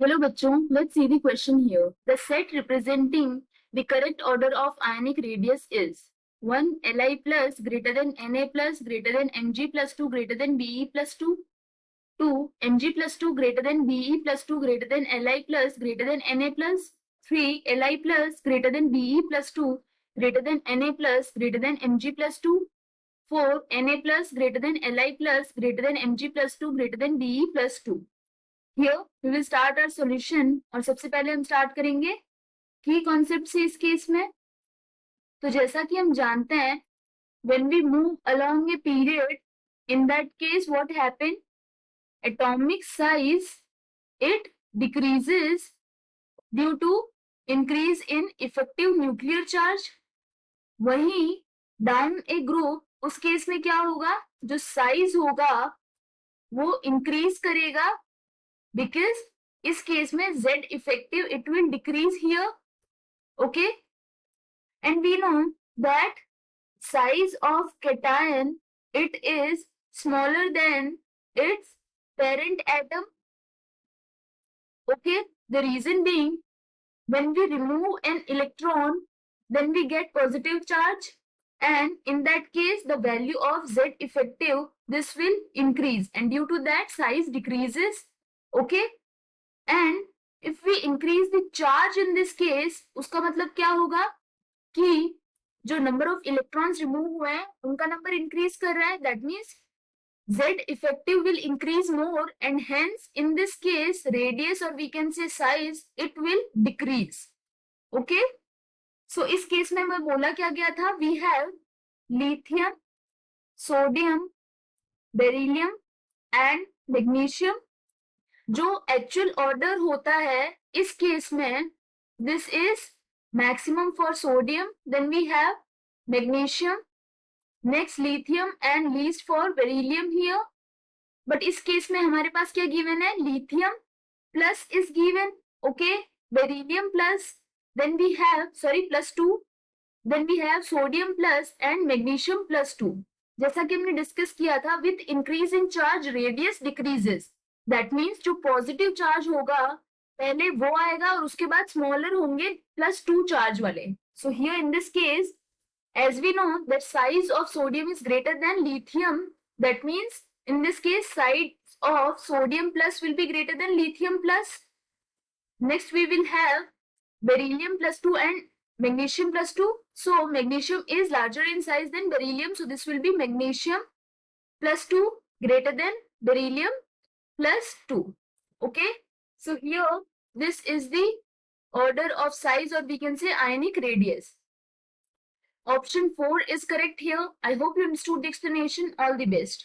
Hello बच्चों, let's see the question here. The set representing the correct order of ionic radius is 1 Li plus greater than Na plus greater than Mg plus 2 greater than Be plus 2, 2 Mg plus 2 greater than Be plus 2 greater than Li plus greater than Na plus 3 Li plus greater than Be plus 2 greater than Na plus greater than Mg plus 2, 4 Na plus greater than Li plus greater than Mg plus 2 greater than Be plus 2. Here we will start our solution और सबसे पहले हम start करेंगे की concept से इस case में। तो जैसा कि हम जानते हैं when we move along a period, in that case what happen, atomic size it decreases due to increase in effective nuclear charge। वहीं डाउन ए ग्रुप उस केस में क्या होगा, जो साइज होगा वो इंक्रीज करेगा because इस केस में Z effective it will decrease here, okay, and we know that size of cation it is smaller than its parent atom, okay. The reason being when we remove an electron then we get positive charge, and in that case the value of Z effective this will increase and due to that size decreases, okay. And if we increase the charge in this case, उसका मतलब क्या होगा कि जो number of electrons remove हुए हैं उनका number increase कर रहा है, that means Z effective will increase more and hence in this case radius or we can say size it will decrease, okay. So इस केस में मैं बोला क्या गया था, we have lithium, sodium, beryllium and magnesium। जो actual order होता है इस केस में this is maximum for sodium, then we have magnesium, next lithium and least for beryllium here. But इस केस में हमारे पास क्या गिवन है, lithium plus is given, okay, beryllium plus, then we have plus 2, then we have sodium plus and magnesium plus 2। जैसा कि हमने discuss किया था with increase in charge radius decreases, that means जो पॉजिटिव चार्ज होगा पहले वो आएगा और उसके बाद स्मॉलर होंगे +2 चार्ज वाले। So here in this case as we know that size of sodium is greater than lithium, that means in this case size of sodium plus will be greater than lithium plus. Next we will have beryllium plus 2 and magnesium plus 2. So magnesium is larger in size than beryllium, so this will be magnesium plus 2 greater than beryllium plus 2, okay. So here this is the order of size or we can say ionic radius. Option 4 is correct here. I hope you understood the explanation. All the best.